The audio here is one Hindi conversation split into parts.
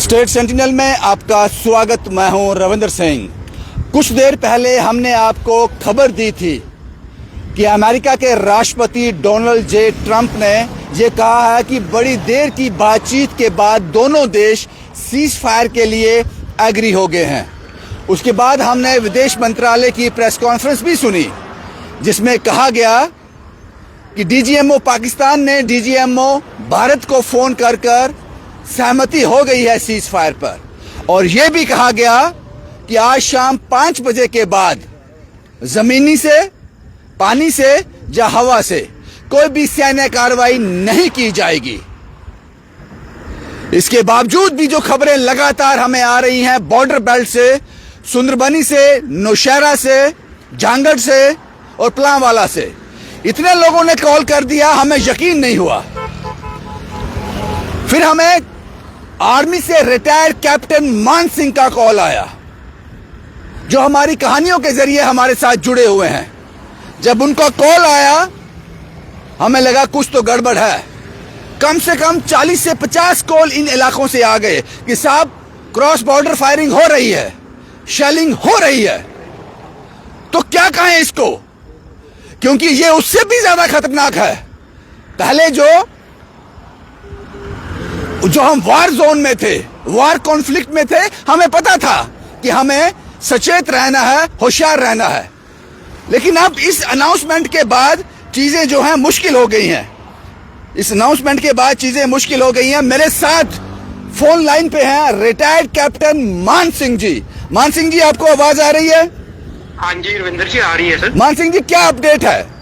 स्टेट सेंटिनल में आपका स्वागत। मैं हूं रविंद्र सिंह। कुछ देर पहले हमने आपको खबर दी थी कि अमेरिका के राष्ट्रपति डोनाल्ड जे ट्रंप ने ये कहा है कि बड़ी देर की बातचीत के बाद दोनों देश सीज फायर के लिए एग्री हो गए हैं। उसके बाद हमने विदेश मंत्रालय की प्रेस कॉन्फ्रेंस भी सुनी जिसमें कहा गया कि डीजीएमओ पाकिस्तान ने डीजीएमओ भारत को फोन कर सहमति हो गई है सीज फायर पर, और यह भी कहा गया कि आज शाम 5 बजे के बाद जमीनी से, पानी से या हवा से कोई भी सैन्य कार्रवाई नहीं की जाएगी। इसके बावजूद भी जो खबरें लगातार हमें आ रही हैं बॉर्डर बेल्ट से, सुंदरबनी से, नौशहरा से, झांगड़ से और पलांवाला से, इतने लोगों ने कॉल कर दिया, हमें यकीन नहीं हुआ। फिर हमें आर्मी से रिटायर्ड कैप्टन मान सिंह का कॉल आया जो हमारी कहानियों के जरिए हमारे साथ जुड़े हुए हैं। जब उनका कॉल आया हमें लगा कुछ तो गड़बड़ है। कम से कम 40 से 50 कॉल इन इलाकों से आ गए कि साहब क्रॉस बॉर्डर फायरिंग हो रही है, शेलिंग हो रही है। तो क्या कहें इसको, क्योंकि ये उससे भी ज्यादा खतरनाक है। पहले जो हम वार जोन में थे, वार कॉन्फ्लिक्ट में थे, हमें पता था कि हमें सचेत रहना है, होशियार रहना है। लेकिन अब इस अनाउंसमेंट के बाद चीजें जो हैं मुश्किल हो गई हैं। इस अनाउंसमेंट के बाद चीजें मुश्किल हो गई हैं। मेरे साथ फोन लाइन पे हैं रिटायर्ड कैप्टन मान सिंह जी। मान सिंह जी, आपको आवाज आ रही है? हाँ जी रविंद्र जी, आ रही है सर। मान सिंह जी, क्या अपडेट है?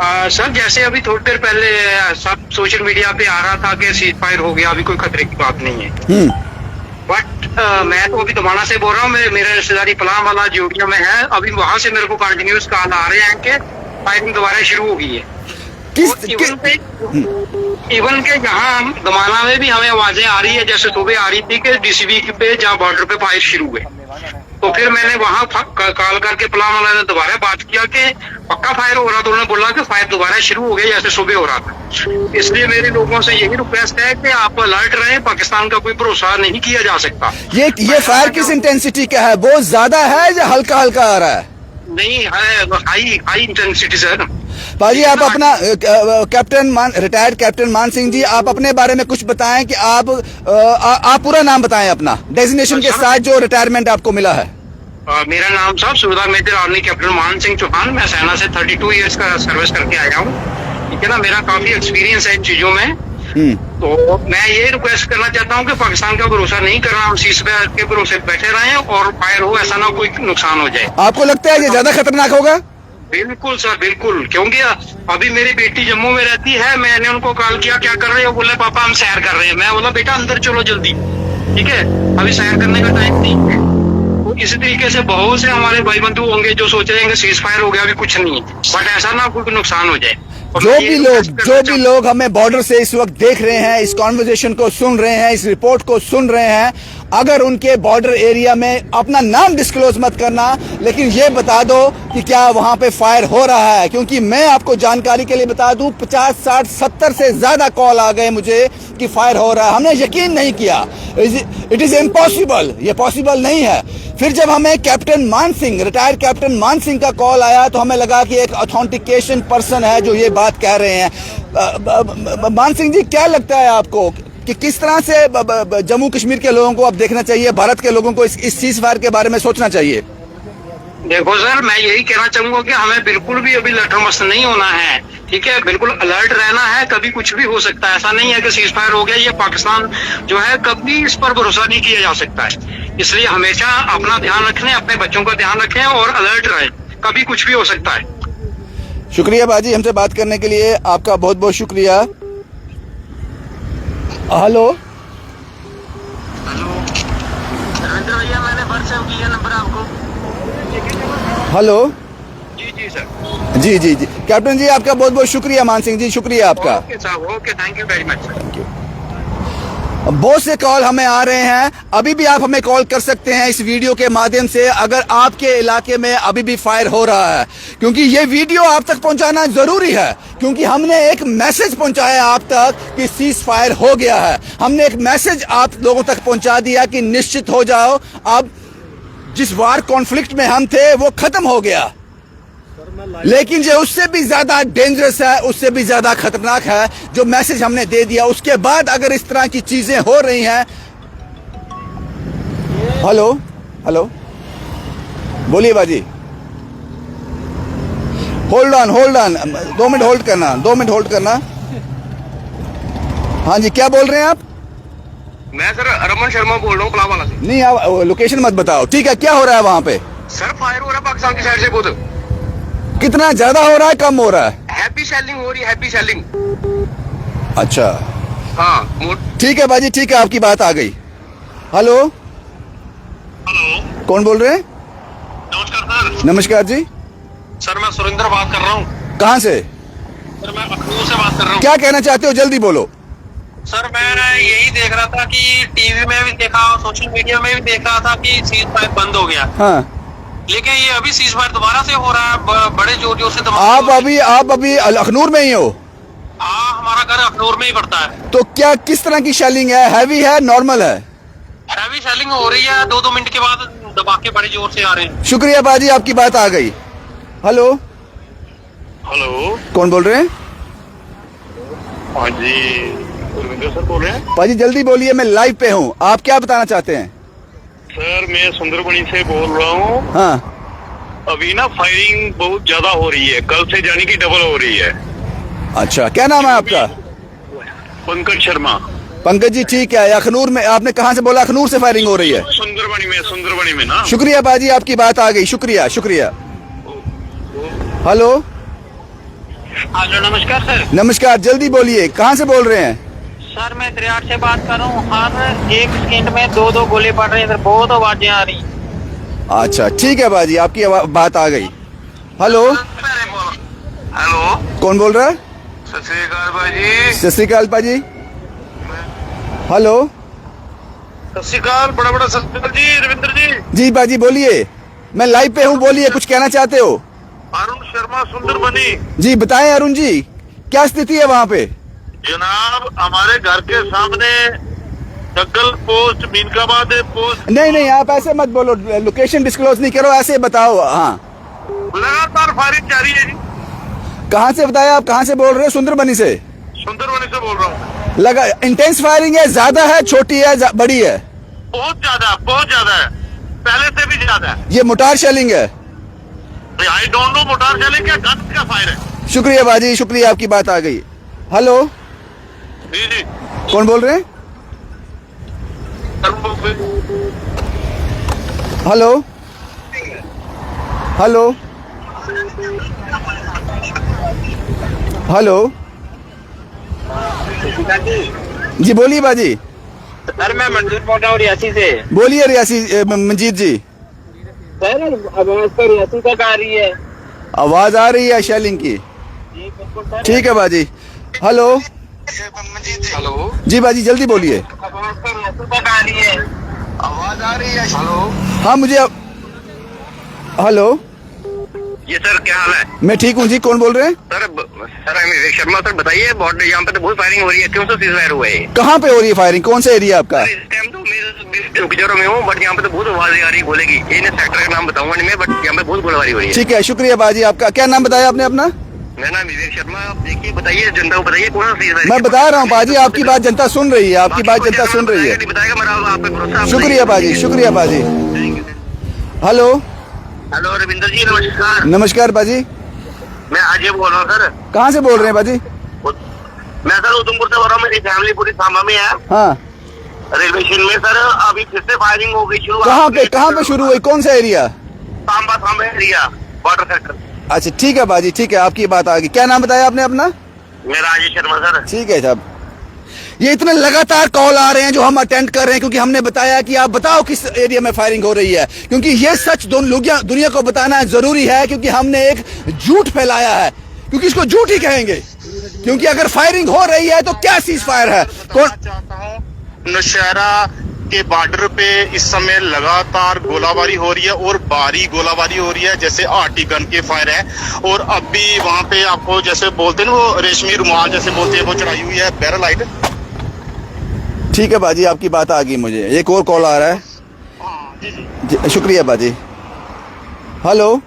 सर जैसे अभी थोड़ी देर पहले सब सोशल मीडिया पे आ रहा था कि सीज फायर हो गया, अभी कोई खतरे की बात नहीं है। बट मैं तो अभी दोबारा से बोल रहा हूँ, मेरे रिश्तेदारी पलांवाला जोड़िया में है। अभी वहां से मेरे को कंटिन्यूस कॉल आ रहे हैं कि फायरिंग दोबारा शुरू हो गई है। इवन के यहाँ दमाना में भी हमें आवाजें आ रही है, जैसे सुबह आ रही थी कि डीसीबी पे जहाँ बॉर्डर पे फायर शुरू हुए। तो फिर मैंने वहां कॉल करके पलांवाला ने दोबारा बात किया कि पक्का फायर हो रहा, तो उन्होंने बोला कि फायर दोबारा शुरू हो गया जैसे सुबह हो रहा था। इसलिए मेरे लोगों से यही रिक्वेस्ट है कि आप अलर्ट रहें। पाकिस्तान का कोई भरोसा नहीं किया जा सकता। ये फायर किस इंटेंसिटी का है? बहुत ज्यादा है या हल्का हल्का आ रहा है? नहीं है, हाई इंटेंसिटी सर। भाजी, आप अपना रिटायर्ड कैप्टन मान सिंह जी, आप अपने बारे में कुछ बताएं कि आप पूरा नाम बताएं अपना, डेजिग्नेशन के साथ जो रिटायरमेंट आपको मिला है। मेरा नाम साहब सूबेदार मेजर आर्मी कैप्टन मान सिंह चौहान। मैं सेना से 32 इयर्स का सर्विस करके आया हूँ। ठीक है ना, मेरा काफी एक्सपीरियंस है इन चीजों में। तो मैं ये रिक्वेस्ट करना चाहता हूँ कि पाकिस्तान का भरोसा नहीं करना, हम सीज फायर के भरोसे बैठे रहें और फायर हो, ऐसा ना कोई नुकसान हो जाए। आपको लगता है ये ज्यादा खतरनाक होगा? बिल्कुल सर, बिल्कुल। क्योंकि अभी मेरी बेटी जम्मू में रहती है, मैंने उनको कॉल किया क्या कर रहे हो, बोले पापा हम सैर कर रहे हैं। मैं बोला बेटा अंदर चलो जल्दी, ठीक है, अभी सैर करने का टाइम नहीं है। तो इसी तरीके से बहुत से हमारे भाई बंधु होंगे जो सोच रहे हैं कि सीज फायर हो गया, अभी कुछ नहीं है, बट ऐसा ना कोई नुकसान हो जाए। जो भी लोग हमें बॉर्डर से इस वक्त देख रहे हैं, इस कॉन्वर्सेशन को सुन रहे हैं, इस रिपोर्ट को सुन रहे हैं, अगर उनके बॉर्डर एरिया में अपना नाम डिस्क्लोज मत करना, लेकिन ये बता दो कि क्या वहां पे फायर हो रहा है। क्योंकि मैं आपको जानकारी के लिए बता दूं, 50, 60, 70 से ज्यादा कॉल आ गए मुझे कि फायर हो रहा है। हमने यकीन नहीं किया। इट इज इम्पॉसिबल, ये पॉसिबल नहीं है। फिर जब हमें कैप्टन मान सिंह, रिटायर्ड कैप्टन मान सिंह का कॉल आया तो हमें लगा कि एक ऑथेंटिकेशन पर्सन है जो ये बात कह रहे हैं। मान सिंह जी, क्या लगता है आपको कि किस तरह से जम्मू कश्मीर के लोगों को अब देखना चाहिए, भारत के लोगों को इस सीज फायर के बारे में सोचना चाहिए? देखो सर, मैं यही कहना चाहूंगा कि हमें बिल्कुल भी अभी लटरमस्त नहीं होना है। ठीक है, बिल्कुल अलर्ट रहना है। कभी कुछ भी हो सकता है। ऐसा नहीं है कि सीज फायर हो गया, ये पाकिस्तान जो है कभी इस पर भरोसा नहीं किया जा सकता है। इसलिए हमेशा अपना ध्यान रखें, अपने बच्चों का ध्यान रखें और अलर्ट रहें। कभी कुछ भी हो सकता है। शुक्रिया बाजी, हमसे बात करने के लिए आपका बहुत बहुत शुक्रिया। हेलो रविंद्र भैया, मैंने व्हाट्सएप किया नंबर आपको। हेलो जी सर। जी कैप्टन जी, आपका बहुत बहुत शुक्रिया। मान सिंह जी, शुक्रिया आपका। ओके साहब, okay, thank you very much. Thank you. बहुत से कॉल हमें आ रहे हैं, अभी भी आप हमें कॉल कर सकते हैं इस वीडियो के माध्यम से अगर आपके इलाके में अभी भी फायर हो रहा है, क्योंकि ये वीडियो आप तक पहुंचाना जरूरी है, क्योंकि हमने एक मैसेज पहुंचाया आप तक कि सीज फायर हो गया है। हमने एक मैसेज आप लोगों तक पहुंचा दिया कि निश्चित हो जाओ, अब जिस वार कॉन्फ्लिक्ट में हम थे वो खत्म हो गया। लेकिन जो उससे भी ज्यादा डेंजरस है, उससे भी ज्यादा खतरनाक है जो मैसेज हमने दे दिया, उसके बाद अगर इस तरह की चीजें हो रही हैं। हेलो हेलो, बोलिए बाजी। होल्ड ऑन 2 मिनट होल्ड करना, 2 मिनट होल्ड करना। हाँ जी, क्या बोल रहे हैं आप? मैं सर रमन शर्मा बोल रहा हूँ पलावाला से। नहीं, आप लोकेशन मत बताओ, ठीक है? क्या हो रहा है वहां पे? सर फायर हो रहा है पाकिस्तान की साइड से बहुत। कितना ज्यादा हो रहा है, कम हो रहा है? हैप्पी सेलिंग हो रही है, हैप्पी सेलिंग। अच्छा हाँ ठीक है बाजी, ठीक है, आपकी बात आ गई। हेलो, हेलो, कौन बोल रहे हैं? नमस्कार सर। नमस्कार जी। सर मैं सुरेंद्र बात कर रहा हूँ। कहाँ से? सर मैं अखनूर से बात कर रहा हूँ। क्या कहना चाहते हो, जल्दी बोलो। सर मैं यही देख रहा था कि टीवी में भी देखा, सोशल मीडिया में भी देख रहा था कि सीज फायर बंद हो गया। हाँ, लेकिन ये अभी सीज फायर दोबारा से हो रहा है, बड़े जोर से। आप अभी अखनूर में ही हो? हाँ, हमारा घर अखनूर में ही पड़ता है। तो क्या किस तरह की शेलिंग है? हैवी है, नॉर्मल है? हैवी सेलिंग हो रही है, 2-2 मिनट के बाद दबाके बड़े जोर से आ रहे हैं। शुक्रिया बाजी, आपकी बात आ गई। हेलो, हेलो, कौन बोल रहे हैं? हाँ जी, रविंद्र सर बोल रहे हैं। बाजी जल्दी बोलिए, मैं लाइव पे हूँ। आप क्या बताना चाहते हैं? सर मैं सुंदरबनी से बोल रहा हूँ। हाँ, अभी ना फायरिंग बहुत ज्यादा हो रही है, कल से जाने की डबल हो रही है। अच्छा, क्या नाम है आपका? पंकज शर्मा। पंकज जी, ठीक है। अखनूर में आपने कहाँ से बोला? अखनूर से फायरिंग हो रही है? सुंदरबनी में ना। शुक्रिया बाजी, आपकी बात आ गई। शुक्रिया शुक्रिया। हेलो, हेलो, नमस्कार सर। नमस्कार, जल्दी बोलिए, कहाँ से बोल रहे हैं? सर मैं त्रियाट से बात कर रहा हूँ। हर 1 सेकंड में 2-2 गोली पड़ रही है सर, बहुत आवाजें आ रही। अच्छा ठीक है बाजी, आपकी बात आ गई। हेलो, हेलो, कौन बोल रहा है? सत श्री अकाल भाजी। सत श्री अकाल पाजी। हेलो, सत श्री अकाल, बड़ा सत्कार जी, रविंद्र जी। जी बाजी बोलिए, मैं लाइव पे हूँ, बोलिए, कुछ कहना चाहते हो? अरुण शर्मा, सुंदरबनी। जी बताएं अरुण जी, क्या स्थिति है वहाँ पे? जनाब हमारे घर के सामने दक्कल पोस्ट, मीनकाबाद पोस्ट। नहीं, आप ऐसे मत बोलो, लोकेशन डिस्क्लोज नहीं करो, ऐसे बताओ। हाँ, लगातार फायरिंग जारी है जी। कहाँ से बताया आप? कहाँ से बोल रहे हो? सुंदरबनी से? सुंदरबनी से बोल रहा हूँ। लगा इंटेंस फायरिंग है, ज्यादा है, छोटी है, बड़ी है? बहुत ज्यादा है, पहले से भी ज्यादा है। ये मोटार शेलिंग है? आई डोंट नो, मोटार चले क्या, गन का फायर है। शुक्रिया बाजी, शुक्रिया, आपकी बात आ गई। हेलो, जी, कौन बोल रहे हैं? हेलो हेलो हेलो, जी बोलिए बाजी। सर मैं मंजूर बोल रहा हूँ रियासी से। बोलिए रियासी मंजीत जी। सर आवाज तो रियासी तक आ रही है। आवाज आ रही है शेलिंग की? जी बिल्कुल सर। ठीक है बाजी। हेलो हेलो जी बाजी, जल्दी बोलिए। आवाज तो रियासी तक आ रही है। आवाज आ रही है। हेलो, हाँ मुझे हेलो, ये सर क्या हाल है? मैं ठीक हूँ जी, कौन बोल रहे हैं? सर विवेक शर्मा सर, बताइए बॉर्डर यहाँ पे तो बहुत फायरिंग हो रही है, क्यों से सीज फायर हुआ है? कहाँ पे हो रही है फायरिंग? कौन सा एरिया आपका? इस टाइम तो मैं चौकीदारों में हूँ, बट यहाँ पे तो बहुत आवाजें आ रही है गोले की। इन सेक्टर का नाम बताऊंगा नहीं मैं, बट यहाँ पे बहुत गोलीबारी हो रही है। ठीक है, शुक्रिया बाजी। आपका क्या नाम बताया आपने अपना? मेरा नाम विवेक शर्मा। आप देखिए, बताइए जनता को, बताइए कौन सा सीज फायर? मैं बता रहा हूँ बाजी, आपकी बात जनता सुन रही है, आपकी बात जनता सुन रही है। बताएगा, मेरा आप पे भरोसा। शुक्रिया बाजी, शुक्रिया बाजी। हेलो हेलो रविंद्र जी, नमस्कार। नमस्कार बाजी, मैं अजय बोल रहा हूँ सर। कहाँ से बोल रहे हैं बाजी? मैं सर उधमपुर से बोल रहा हूँ, मेरी फैमिली पूरी सांबा में है। हाँ, रेलवे स्टेशन में सर अभी फिर से फायरिंग हो गई शुरू। कहाँ पे शुरू हुई? कौन सा area? Samba area, border sector. अच्छा ठीक है बाजी, ठीक है, आपकी बात आ गई। क्या नाम बताया आपने अपना? मेरा अजय शर्मा सर। ठीक है साहब। ये इतने लगातार कॉल आ रहे हैं जो हम अटेंड कर रहे हैं, क्योंकि हमने बताया कि आप बताओ किस एरिया में फायरिंग हो रही है, क्योंकि ये सच दुनिया को बताना जरूरी है, क्योंकि हमने एक झूठ फैलाया है, क्योंकि इसको झूठ ही कहेंगे, क्योंकि अगर फायरिंग हो रही है तो क्या सीज फायर है? कौन? नौशहरा के बॉर्डर पे इस समय लगातार गोलाबारी हो रही है और भारी गोलाबारी हो रही है, जैसे आरटी गन के फायर है। और अब भी वहां पे आपको जैसे बोलते हैं ना, वो रेशमी रुमाल जैसे बोलते हैं, वो चढ़ाई हुई है बैरल लाइट। ठीक है बाजी, आपकी बात आ गई मुझे। एक और कॉल आ रहा है। शुक्रिया बाजी। हेलो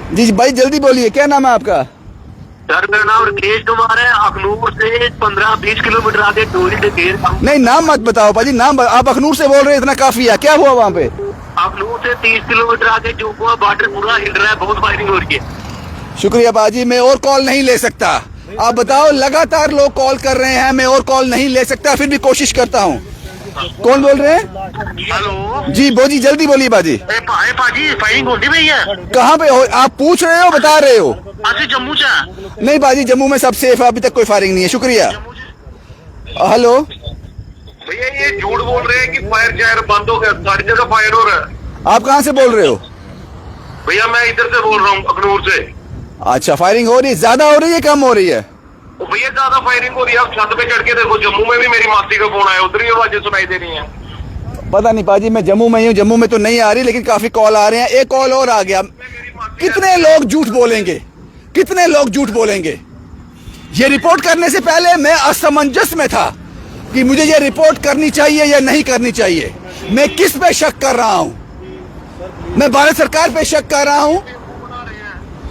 जी जी भाई, जल्दी बोलिए, क्या नाम है आपका? सर मेरा नाम राकेश कुमार है। अखनूर से 15-20 किलोमीटर आगे डोरी डेकेर। नहीं, नाम मत बताओ बाजी, नाम आप अखनूर से बोल रहे हैं, इतना काफी है। क्या हुआ वहाँ पे? अखनूर से 30 किलोमीटर आगे जोकुआ बॉर्डर पूरा हिल रहा है, बहुत फायरिंग हो रही है। शुक्रिया बाजी, मैं और कॉल नहीं ले सकता। आप बताओ, लगातार लोग कॉल कर रहे हैं, मैं और कॉल नहीं ले सकता, फिर भी कोशिश करता हूँ। कौन बोल रहे हैं? हेलो जी बोजी, जल्दी बोलिए बाजी। भाजी फायरिंग होती भैया? कहाँ पे हो आप? पूछ रहे हो, बता रहे हो? अभी जम्मू से। नहीं बाजी, जम्मू में सब सेफ है, अभी तक कोई फायरिंग नहीं है। शुक्रिया। हेलो भैया ये झूठ बोल रहे हैं कि फायर जायर बंद हो गया, सारी जगह फायर हो रहा है। आप कहाँ से बोल रहे हो? भैया मैं इधर से बोल रहा हूँ, अखनूर से। अच्छा, फायरिंग हो रही है, ज्यादा हो रही है, कम हो रही है? भैया ज्यादा फायरिंग हो रही है। आप छत पे चढ़ के देखो, जम्मू में भी मेरी मासी का फोन आया, उधर ही आवाजें सुनाई दे रही हैं। पता नहीं बाजी, मैं जम्मू में ही हूँ, जम्मू में तो नहीं आ रही, लेकिन काफी कॉल आ रहे हैं। एक कॉल और आ गया। कितने लोग झूठ बोलेंगे, कितने लोग झूठ बोलेंगे? ये रिपोर्ट करने से पहले मैं असमंजस में था कि मुझे ये रिपोर्ट करनी चाहिए या नहीं करनी चाहिए। मैं किस पे शक कर रहा हूँ? मैं भारत सरकार पे शक कर रहा हूँ।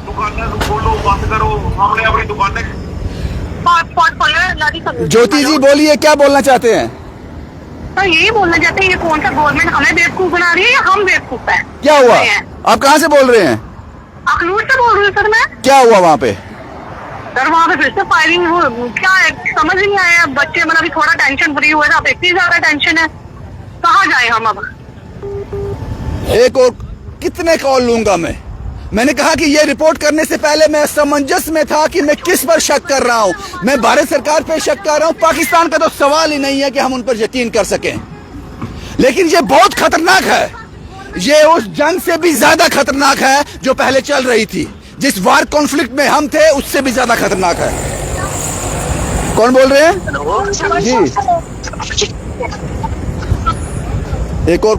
दुकानें खोलो, बंद करो, हमने अपनी दुकानें। ज्योति जी बोलिए, क्या बोलना चाहते हैं? तो यही बोलना चाहते हैं, ये कौन सा गवर्नमेंट हमें बेवकूफ बना रही है या हम बेवकूफ है? क्या हुआ? आप कहाँ से बोल रहे हैं? अखनूर से बोल रही हूँ सर मैं। क्या हुआ वहाँ पे? सर वहाँ पे फिर से फायरिंग हो, क्या है समझ नहीं आया। बच्चे मतलब अभी थोड़ा टेंशन फ्री हुए थे, अब इतनी ज्यादा टेंशन है, कहाँ जाए हम अब? एक और कितने कॉल लूंगा मैं? मैंने कहा कि ये रिपोर्ट करने से पहले मैं असमंजस में था कि मैं किस पर शक कर रहा हूं। मैं भारत सरकार पे शक कर रहा हूं, पाकिस्तान का तो सवाल ही नहीं है कि हम उन पर यकीन कर सकें। लेकिन ये बहुत खतरनाक है, ये उस जंग से भी ज्यादा खतरनाक है जो पहले चल रही थी। जिस वार कॉन्फ्लिक्ट में हम थे, उससे भी ज्यादा खतरनाक है। कौन बोल रहे हैं? जी एक और।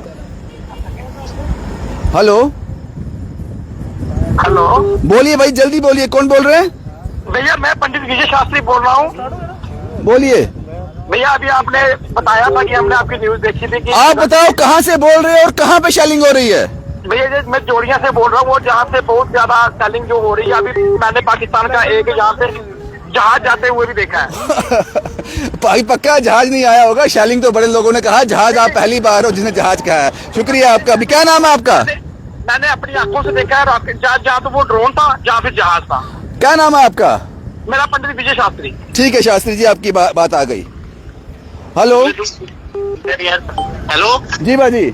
हेलो हेलो बोलिए भाई, जल्दी बोलिए, कौन बोल रहे हैं? भैया मैं पंडित विजय शास्त्री बोल रहा हूँ। बोलिए भैया अभी आपने बताया था कि हमने आपकी न्यूज देखी थी कि आप बताओ कहाँ से बोल रहे हो और कहाँ पे शेलिंग हो रही है? भैया मैं जोड़िया से बोल रहा हूँ, वो जहाँ से बहुत ज्यादा सेलिंग जो हो रही है। अभी मैंने पाकिस्तान का एक यहाँ से जहाज जाते हुए भी देखा है। भाई पक्का जहाज नहीं आया होगा, शेलिंग तो बड़े लोगों ने कहा। जहाज आप पहली बार हो जिसने जहाज कहा है। शुक्रिया आपका। अभी क्या नाम है आपका? मैंने अपनी आंखों से देखा है रॉकेट जहाज, जहाँ तो वो ड्रोन था, जहाँ फिर जहाज था। क्या नाम है आपका? मेरा पंडित विजय शास्त्री। ठीक है शास्त्री जी, आपकी बात आ गई। हेलो हेलो जी बाजी।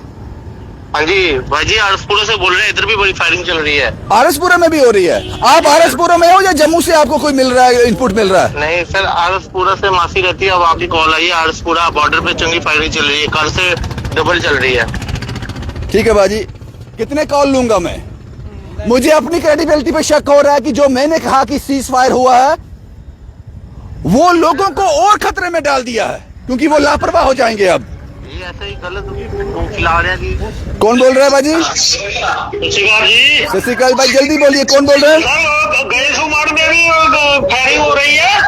हाँ जी भाई, आरसपुरा से बोल रहे हैं, इधर भी बड़ी फायरिंग चल रही है। आरसपुरा में भी हो रही है? आप आरसपुरा में हो या जम्मू से आपको कोई मिल रहा है, इनपुट मिल रहा है? नहीं सर, आरसपुरा से मासी रहती है। अब आपकी कॉल आई है, आरसपुरा बॉर्डर पे चंगी फायरिंग चल रही है, कल से डबल चल रही है। ठीक है बाजी, कितने कॉल लूंगा मैं? मुझे अपनी क्रेडिबिलिटी पे शक हो रहा है कि जो मैंने कहा कि सीज फायर हुआ है, वो लोगों को और खतरे में डाल दिया है, क्योंकि वो लापरवाह हो जाएंगे। अब ये ऐसा ही गलत खिला रहे हैं। कौन बोल रहा है बाजी? शिकार जी, सत श्रीकाल भाई, जल्दी बोलिए, कौन बोल रहे हैं? गए सुमार में भी फायरिंग हो रही है।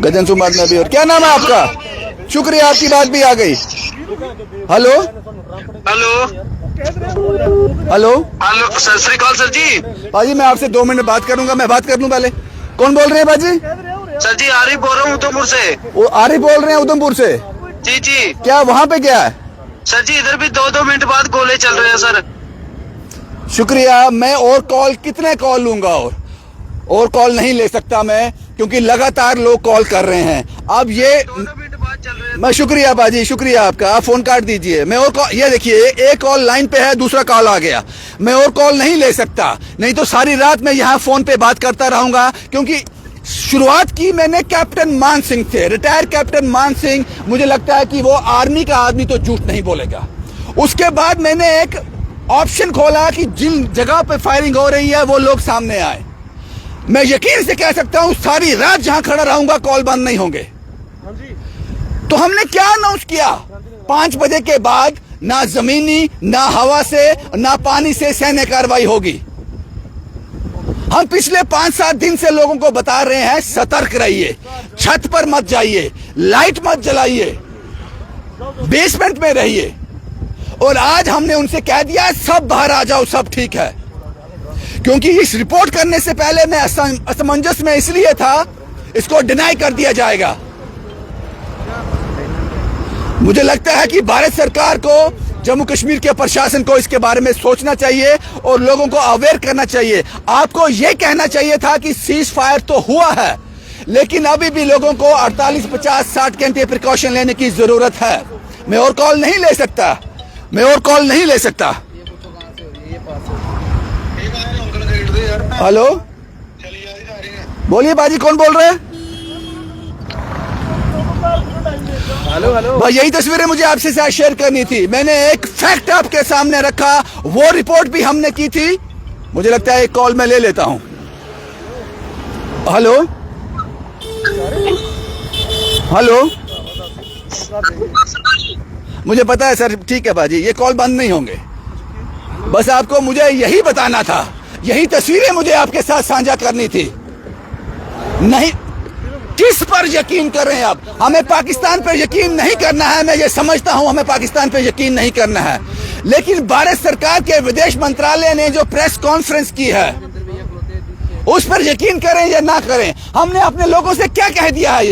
गजन सुमार में भी। और क्या नाम है आपका? शुक्रिया, आपकी बात भी आ गई। हेलो हेलो हेलो हेलो सत श्री अकाल सर जी। बाजी मैं आपसे 2 मिनट बात करूंगा, मैं बात कर लूं पहले। कौन बोल रहे हैं बाजी? सर जी आरिफ बोल रहा हूँ उधमपुर से। वो आरिफ बोल रहे हैं उधमपुर से? जी जी। क्या वहां पे क्या है? सर जी इधर भी 2-2 मिनट बाद गोले चल रहे हैं सर। शुक्रिया। मैं और कॉल कितने कॉल लूंगा? और कॉल नहीं ले सकता मैं, क्योंकि लगातार लोग कॉल कर रहे हैं। अब ये 2 मिनट बाद चल रहे हैं। मैं शुक्रिया बाजी, शुक्रिया आपका। आप फोन काट दीजिए। मैं और कॉल, ये देखिए एक कॉल लाइन पे है, दूसरा कॉल आ गया। मैं और कॉल नहीं ले सकता, नहीं तो सारी रात मैं यहाँ फोन पे बात करता रहूंगा। क्योंकि शुरुआत की मैंने कैप्टन मान सिंह से, रिटायर कैप्टन मान सिंह, मुझे लगता है कि वो आर्मी का आदमी तो झूठ नहीं बोलेगा। उसके बाद मैंने एक ऑप्शन खोला कि जिन जगह पे फायरिंग हो रही है वो लोग सामने आए। मैं यकीन से कह सकता हूं सारी रात जहां खड़ा रहूंगा, कॉल बंद नहीं होंगे। तो हमने क्या अनाउंस किया? 5 बजे के बाद ना जमीनी, ना हवा से, ना पानी से सैन्य कार्रवाई होगी। हम पिछले 5-7 दिन से लोगों को बता रहे हैं, सतर्क रहिए, छत पर मत जाइए, लाइट मत जलाइए, बेसमेंट में रहिए। और आज हमने उनसे कह दिया सब बाहर आ जाओ, सब ठीक है। क्योंकि इस रिपोर्ट करने से पहले मैं असमंजस में इसलिए था, इसको डिनाई कर दिया जाएगा। मुझे लगता है कि भारत सरकार को, जम्मू कश्मीर के प्रशासन को इसके बारे में सोचना चाहिए और लोगों को अवेयर करना चाहिए। आपको यह कहना चाहिए था कि सीज फायर तो हुआ है, लेकिन अभी भी लोगों को 48, 50, 60 घंटे प्रिकॉशन लेने की जरूरत है। मैं और कॉल नहीं ले सकता, मैं और कॉल नहीं ले सकता। हेलो, बोलिए बाजी, कौन बोल रहे हैं? हेलो हेलो भाई, यही तस्वीरें मुझे आपसे साथ शेयर करनी थी। मैंने एक फैक्ट आपके सामने रखा, वो रिपोर्ट भी हमने की थी। मुझे लगता है एक कॉल मैं ले लेता हूं। हेलो हेलो, मुझे पता है सर, ठीक है बाजी, ये कॉल बंद नहीं होंगे। बस आपको मुझे यही बताना था, यही तस्वीरें मुझे आपके साथ साझा करनी थी। नहीं, किस पर यकीन कर रहे हैं आप? हमें पाकिस्तान पर यकीन नहीं करना है, मैं ये समझता हूं, हमें पाकिस्तान पर यकीन नहीं करना है। लेकिन भारत सरकार के विदेश मंत्रालय ने जो प्रेस कॉन्फ्रेंस की है, उस पर यकीन करें या ना करें, हमने अपने लोगों से क्या कह दिया है?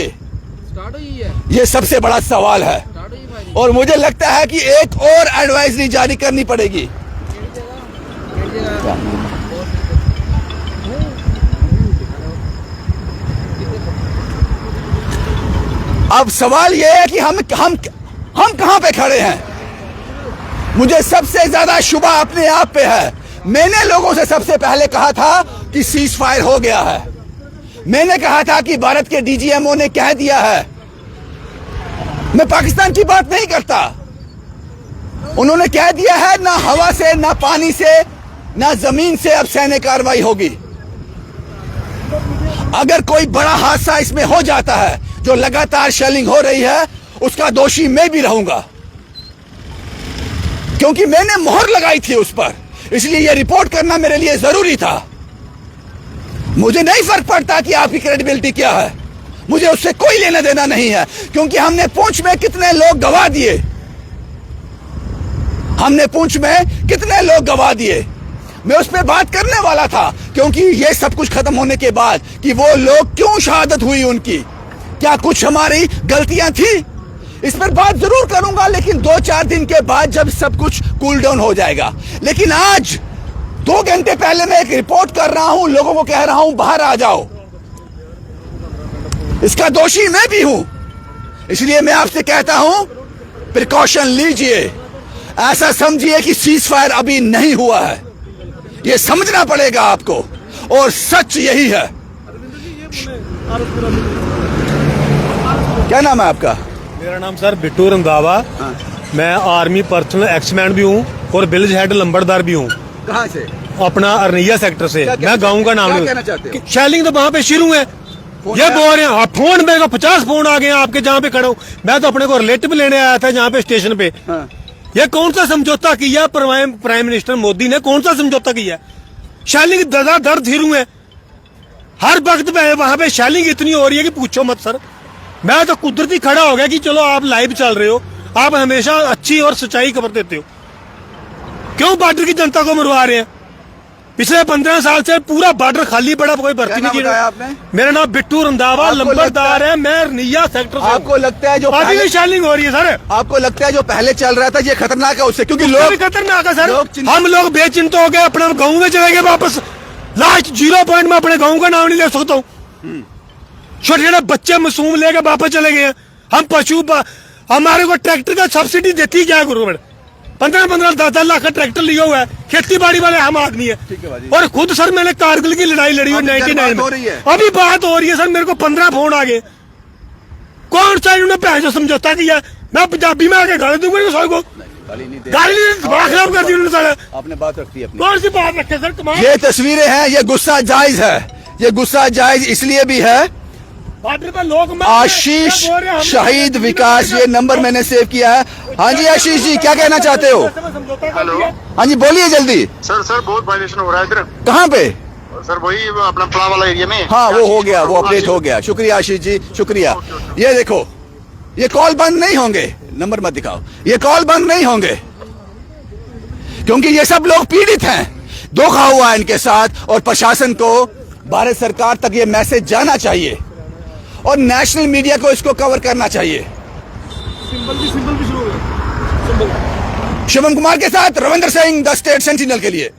ये सबसे बड़ा सवाल है। और मुझे लगता है कि एक और एडवाइजरी जारी करनी पड़ेगी। अब सवाल यह है कि हम कहां पे खड़े हैं? मुझे सबसे ज्यादा शुबा अपने आप पे है। मैंने लोगों से सबसे पहले कहा था कि सीज फायर हो गया है। मैंने कहा था कि भारत के डीजीएमओ ने कह दिया है। मैं पाकिस्तान की बात नहीं करता, उन्होंने कह दिया है ना हवा से, ना पानी से, ना जमीन से अब सैन्य कार्रवाई होगी। अगर कोई बड़ा हादसा इसमें हो जाता है, जो लगातार शेलिंग हो रही है, उसका दोषी मैं भी रहूंगा, क्योंकि मैंने मोहर लगाई थी उस पर। इसलिए यह रिपोर्ट करना मेरे लिए जरूरी था। मुझे नहीं फर्क पड़ता कि आपकी क्रेडिबिलिटी क्या है, मुझे उससे कोई लेना देना नहीं है। क्योंकि हमने पूंछ में कितने लोग गवा दिए, हमने पूंछ में कितने लोग गवा दिए। मैं उस पर बात करने वाला था, क्योंकि ये सब कुछ खत्म होने के बाद कि वो लोग क्यों शहादत हुई उनकी, क्या कुछ हमारी गलतियां थी, इस पर बात जरूर करूंगा, लेकिन 2-4 दिन के बाद जब सब कुछ कूल डाउन हो जाएगा। लेकिन आज 2 घंटे पहले मैं एक रिपोर्ट कर रहा हूं, लोगों को कह रहा हूं बाहर आ जाओ। इसका दोषी मैं भी हूं। इसलिए मैं आपसे कहता हूं, प्रिकॉशन लीजिए। ऐसा समझिए कि सीज फायर अभी नहीं हुआ है, यह समझना पड़ेगा आपको। और सच यही है। क्या नाम है आपका? मेरा नाम सर बिट्टू रंधावा। मैं आर्मी पर्सनल एक्समैन भी हूँ और विलेज हेड लंबरदार भी हूँ। कहाँ से? अपना अरनिया सेक्टर से। मैं गांव का नाम क्या कहना चाहते हो? शेलिंग तो वहाँ पे शुरू है, ये बोल रहे हैं। फोन में 50 फोन आ गए हैं आपके, जहाँ पे खड़ा हूँ मैं। तो अपने को रिलेटिव लेने आया था जहाँ पे स्टेशन पे। ये कौन सा समझौता किया प्राइम मिनिस्टर मोदी ने? कौन सा समझौता किया? शेलिंग दर धीरू है हर वक्त में, वहां पे शेलिंग इतनी हो रही है कि पूछो मत सर। मैं तो कुदरती खड़ा हो गया कि चलो आप लाइव चल रहे हो, आप हमेशा अच्छी और सच्चाई खबर देते हो, क्यों बॉर्डर की जनता को मरवा रहे हैं? पिछले 15 साल से पूरा बॉर्डर खाली पड़ा, कोई भर्ती नहीं की। मेरा नाम बिट्टू रंधावा लंबरदार है, मैं रनिया सेक्टर से। आपको लगता है जो अभी भी शेलिंग हो रही है सर? आपको लगता है जो पहले चल रहा था ये खतरनाक है उससे? क्योंकि लोग खतरनाक है सर। हम लोग बेचिंत हो गए, अपने गाँव में चले गए वापस। लास्ट 0 पॉइंट में अपने गाँव का नाम नहीं ले सकता हूँ। छोटे छोटे बच्चे मासूम लेके वापस चले गए हैं। हम पशु, हमारे को ट्रैक्टर का सब्सिडी देती क्या है गवर्नमेंट? 15-15, 10-10 लाख का ट्रैक्टर लिया हुआ है। खेती बाड़ी वाले हम आदमी है। और खुद सर मैंने कारगिल की लड़ाई लड़ी हुई 99 में। अभी बात हो रही है सर, मेरे को 15 फोन आ गए। कौन सा इन्होंने पैसे समझौता किया? मैं पंजाबी में आके गाली दूंगा सर को। गाली खराब कर दी उन्होंने। आपने बात रखी है, कौन सी बात रखे सर? ये तस्वीरें हैं, ये गुस्सा जायज है। ये गुस्सा जायज इसलिए भी है, बॉर्डर पे लोग मर रहे हैं, आशीष ये बोल रहे हैं, हमने शहीद समझौता विकास, किया। ये नंबर मैंने सेव किया है। हाँ जी आशीष जी, क्या कहना चाहते हो? समझौता कर हेलो। दिया। हाँ जी बोलिए जल्दी। सर बहुत वायलेशन हो रहा है इधर कहाँ पे? सर वही अपना पड़ा वाला एरिया में। हाँ वो हो गया, वो अपडेट हो गया। शुक्रिया आशीष जी, शुक्रिया। ये देखो, ये कॉल बंद नहीं होंगे, नंबर मत दिखाओ, ये कॉल बंद नहीं होंगे क्योंकि ये सब लोग पीड़ित हैं, धोखा हुआ है इनके साथ। और प्रशासन को, भारत सरकार तक ये मैसेज जाना चाहिए और नेशनल मीडिया को इसको कवर करना चाहिए। सिंबल भी शुरू हो गया। शिवम कुमार के साथ Ravindra Singh, the state sentinel के लिए।